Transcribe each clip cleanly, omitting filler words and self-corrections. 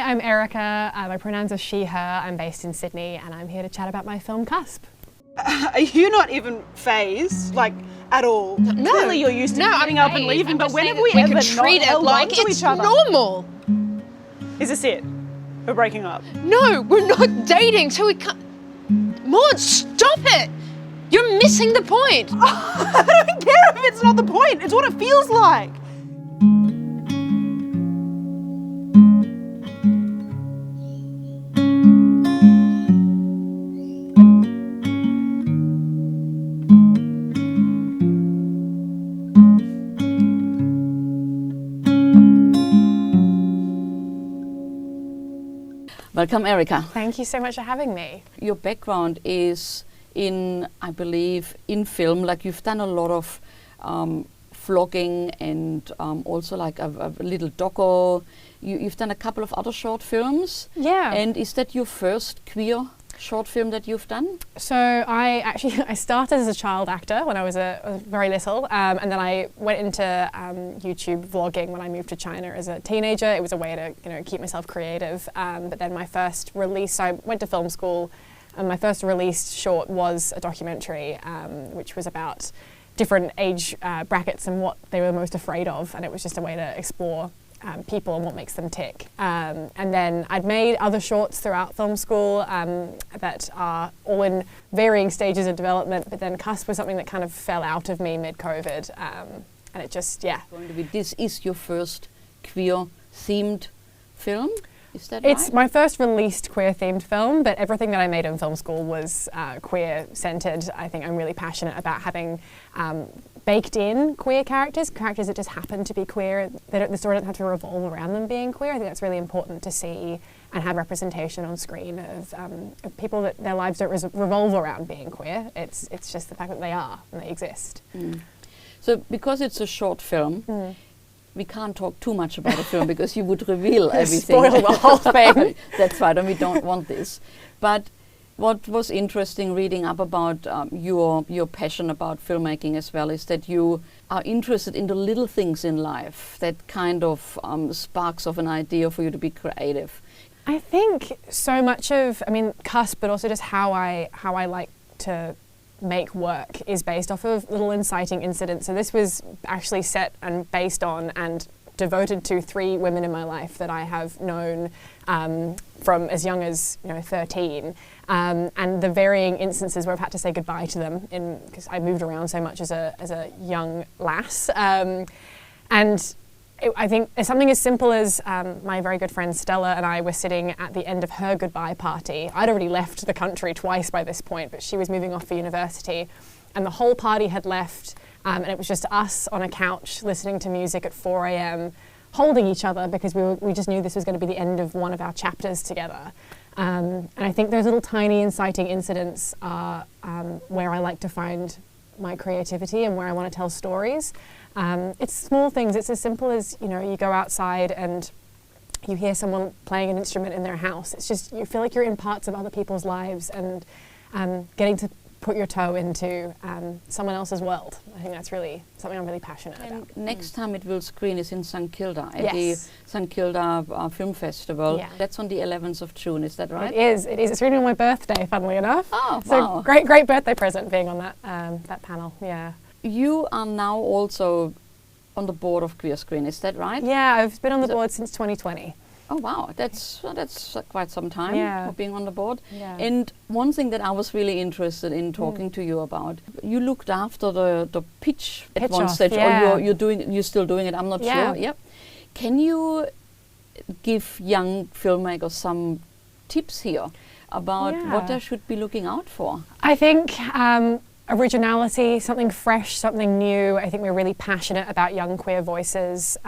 I'm Erika. My pronouns are she, her. I'm based in Sydney and I'm here to chat about my film CUSP. Are you not even phased, like, at all? No. Clearly you're used to getting up and leaving, but when have we ever not held on to each other? Normal. Is this it? We're breaking up? No, we're not dating, so we can't. Maud, stop it! You're missing the point. I don't care if it's not the point. It's what it feels like. Welcome, Erika. Thank you so much for having me. Your background is in, I believe, in film. Like you've done a lot of vlogging and also like a little doco. You've done a couple of other short films. Yeah. And is that your first queer short film that you've done? So I started as a child actor when I was very little, and then I went into YouTube vlogging when I moved to China as a teenager. It was a way to keep myself creative. But then my first release, so I went to film school, and my first released short was a documentary, which was about different age brackets and what they were most afraid of, and it was just a way to explore people and what makes them tick. And then I'd made other shorts throughout film school that are all in varying stages of development, but then CUSP was something that kind of fell out of me mid-COVID, and it just, yeah. This is your first queer-themed film? Is that It's right? my first released queer-themed film, but everything that I made in film school was queer-centred. I think I'm really passionate about having baked in queer characters that just happen to be queer. The story doesn't have to revolve around them being queer. I think that's really important to see and have representation on screen of people that their lives don't revolve around being queer. It's just the fact that they are and they exist. Mm. So because it's a short film, we can't talk too much about the film because you would reveal everything. Spoil the whole thing. That's right, and we don't want this. But what was interesting reading up about your passion about filmmaking as well is that you are interested in the little things in life that kind of sparks of an idea for you to be creative. I think so much of, CUSP, but also just how I like to make work is based off of little inciting incidents. So this was actually set and based on and devoted to 3 women in my life that I have known from as young as 13, and the varying instances where I've had to say goodbye to them because I moved around so much as a young lass, and I think something as simple as my very good friend Stella and I were sitting at the end of her goodbye party. I'd already left the country twice by this point, but she was moving off for university, and the whole party had left, and it was just us on a couch listening to music at 4 a.m, holding each other because we just knew this was going to be the end of one of our chapters together. And I think those little tiny inciting incidents are where I like to find my creativity and where I want to tell stories. It's small things. It's as simple as, you go outside and you hear someone playing an instrument in their house. It's just, you feel like you're in parts of other people's lives and getting to put your toe into someone else's world. I think that's really something I'm really passionate about. Next time it will screen is in St Kilda at Yes. the St Kilda Film Festival. Yeah. That's on the 11th of June, is that right? It is. It's really on my birthday, funnily enough. Oh, so wow. great birthday present being on that panel, yeah. You are now also on the board of Queer Screen, is that right? Yeah, I've been on the board since 2020. Oh wow, that's quite some time for being on the board. Yeah. And one thing that I was really interested in talking to you about, you looked after the pitch at one off, stage, yeah. or you're still doing it. I'm not Yeah. sure. Yep. Can you give young filmmakers some tips here about what they should be looking out for? I think originality, something fresh, something new. I think we're really passionate about young queer voices,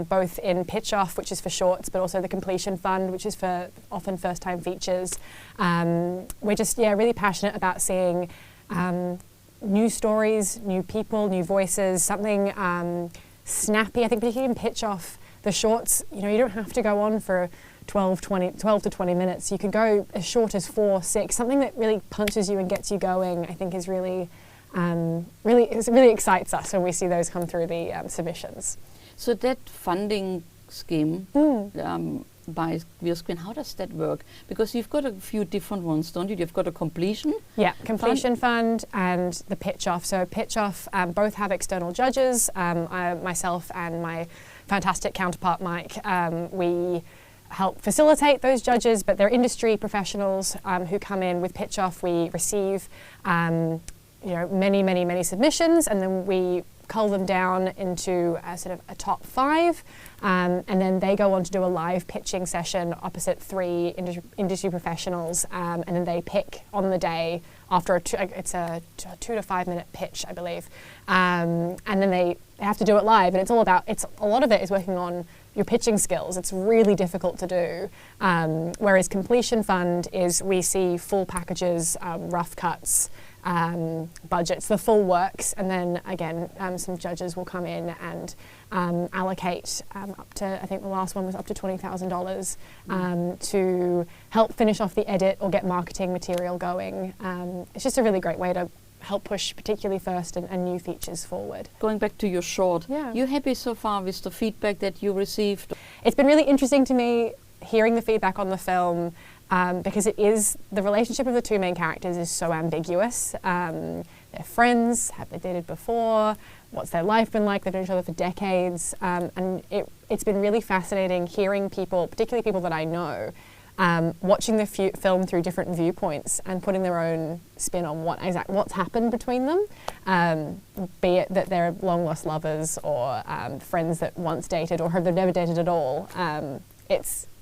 both in Pitch Off, which is for shorts, but also the Completion Fund, which is for often first-time features. We're just, really passionate about seeing new stories, new people, new voices, something snappy. I think particularly in Pitch Off, the shorts, you don't have to go on for 12 to 20 minutes. You can go as short as 4, 6. Something that really punches you and gets you going, I think is really excites us when we see those come through the submissions. So that funding scheme, by via screen. How does that work? Because you've got a few different ones, don't you? You've got a completion. Yeah, completion fund and the pitch off. So pitch off both have external judges. Myself and my fantastic counterpart Mike, we help facilitate those judges, but they're industry professionals who come in with pitch off. We receive many submissions, and then we cull them down into a sort of a top 5, and then they go on to do a live pitching session opposite 3 industry professionals, and then they pick on the day after it's a 2 to 5 minute pitch, I believe, and then they have to do it live, and a lot of it is working on your pitching skills. It's really difficult to do, whereas completion fund is we see full packages, rough cuts, budgets, the full works, and then again some judges will come in and allocate up to, I think the last one was up to $20,000 to help finish off the edit or get marketing material going. It's just a really great way to help push particularly first and new features forward. Going back to your short, you happy so far with the feedback that you received? It's been really interesting to me hearing the feedback on the film, because the relationship of the 2 main characters is so ambiguous. They're friends, have they dated before, what's their life been like, they've known each other for decades, and it's been really fascinating hearing people, particularly people that I know, watching the film through different viewpoints and putting their own spin on what's happened between them, be it that they're long lost lovers or friends that once dated or they've never dated at all.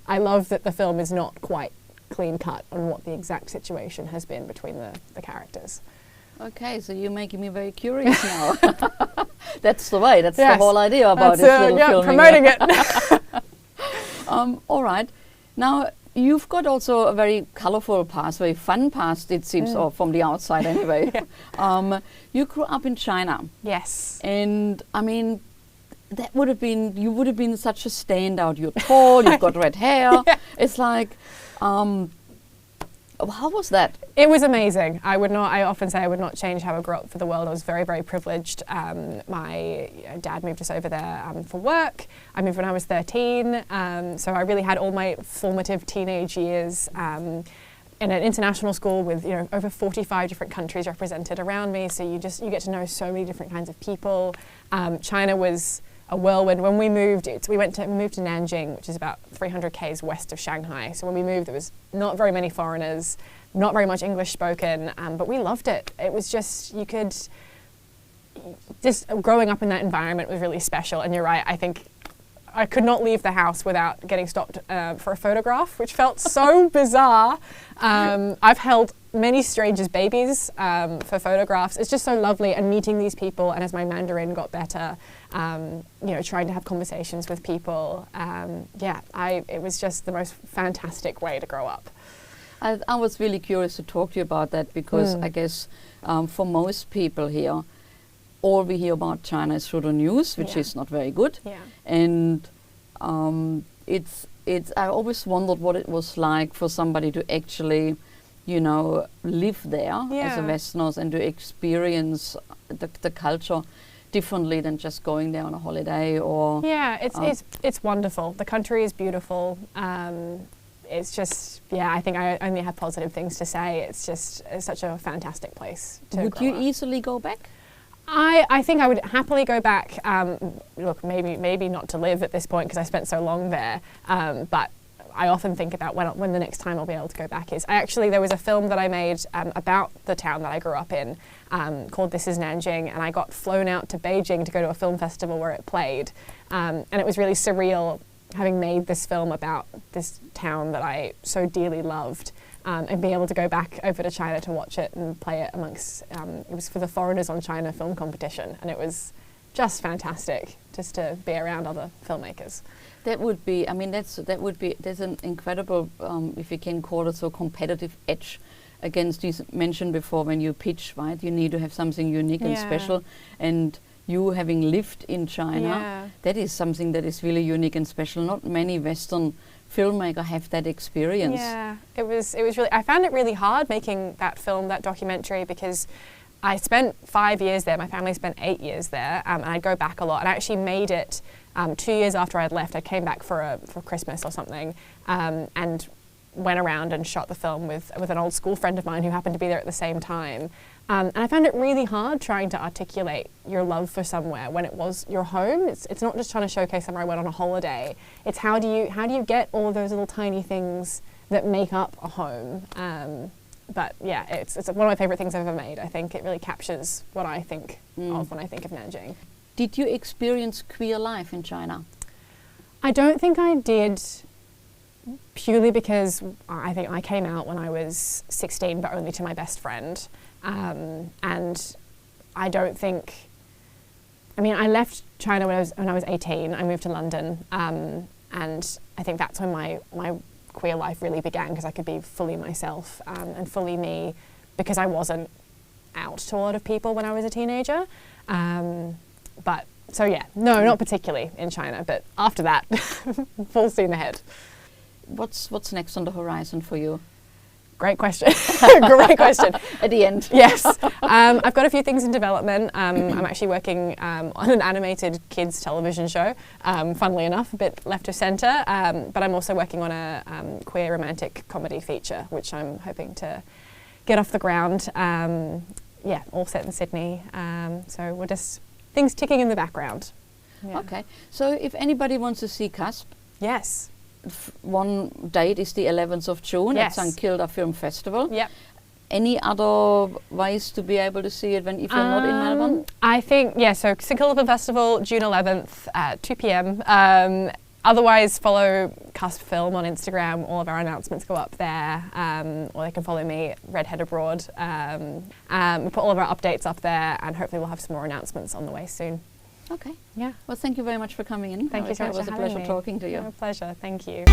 I love that the film is not quite clean cut on what the exact situation has been between the characters. Okay, so you're making me very curious now. That's the way, that's the whole idea about this little filming. Promoting it. All right. Now, you've got also a very colourful past, very fun past, it seems, or from the outside anyway. You grew up in China. Yes. And, I mean, you would have been such a standout. You're tall, you've got red hair. It's like, how was that? It was amazing. I often say I would not change how I grew up for the world. I was very, very privileged. My dad moved us over there for work. I moved when I was 13. So I really had all my formative teenage years in an international school with over 45 different countries represented around me. So you get to know so many different kinds of people. China was a whirlwind. When we moved, we moved to Nanjing, which is about 300 k's west of Shanghai. So when we moved, there was not very many foreigners, not very much English spoken, but we loved it. It was just, growing up in that environment was really special. And you're right, I think I could not leave the house without getting stopped for a photograph, which felt so bizarre. I've held many strangers' babies for photographs. It's just so lovely, and meeting these people, and as my Mandarin got better, trying to have conversations with people. It was just the most fantastic way to grow up. I was really curious to talk to you about that because I guess for most people here, all we hear about China is through the news, which is not very good. Yeah. And I always wondered what it was like for somebody to actually, live there as a Westerner and to experience the culture differently than just going there on a holiday or... Yeah, it's wonderful. The country is beautiful. It's just, I think I only have positive things to say. It's such a fantastic place to Would you easily go back? I think I would happily go back. Look, maybe not to live at this point because I spent so long there, but I often think about when the next time I'll be able to go back is. There was a film that I made about the town that I grew up in called This Is Nanjing, and I got flown out to Beijing to go to a film festival where it played, and it was really surreal having made this film about this town that I so dearly loved. And be able to go back over to China to watch it and play it amongst, it was for the Foreigners on China film competition, and it was just fantastic just to be around other filmmakers. That would be, there's an incredible, if you can call it so, competitive edge against, you mentioned before when you pitch, right? You need to have something unique and special, and you having lived in China, that is something that is really unique and special. Not many Western filmmakers have that experience. Yeah, it was really, I found it really hard making that film, that documentary, because I spent 5 years there, my family spent 8 years there, and I'd go back a lot. And I actually made it 2 years after I'd left, I came back for Christmas or something, and went around and shot the film with an old school friend of mine who happened to be there at the same time. And I found it really hard trying to articulate your love for somewhere when it was your home. It's not just trying to showcase somewhere I went on a holiday. It's how do you get all of those little tiny things that make up a home. But yeah, it's one of my favourite things I've ever made. I think it really captures what I think of when I think of Nanjing. Did you experience queer life in China? I don't think I did, purely because I think I came out when I was 16, but only to my best friend. And I don't think, I mean, I left China when I was 18. I moved to London, and I think that's when my queer life really began, because I could be fully myself and fully me, because I wasn't out to a lot of people when I was a teenager. But so yeah, no, not particularly in China, but after that, full steam ahead. What's next on the horizon for you? Great question. Great question. At the end. Yes. I've got a few things in development. I'm actually working on an animated kids television show, funnily enough, a bit left of centre, but I'm also working on a queer romantic comedy feature, which I'm hoping to get off the ground. Yeah, all set in Sydney. So we're just things ticking in the background. Yeah. Okay. So if anybody wants to see CUSP, yes. One date is the 11th of June Yes. at St Kilda Film Festival. Yep. Any other ways to be able to see it if you're not in Melbourne? I think, yeah, so St Kilda Film Festival, June 11th at 2 p.m. Otherwise, follow CUSP Film on Instagram. All of our announcements go up there. Or they can follow me, Redhead Abroad. We put all of our updates up there, and hopefully we'll have some more announcements on the way soon. Okay. Yeah. Well, thank you very much for coming in. Thank you so much. It was for a having pleasure me. talking to you. My pleasure. Thank you.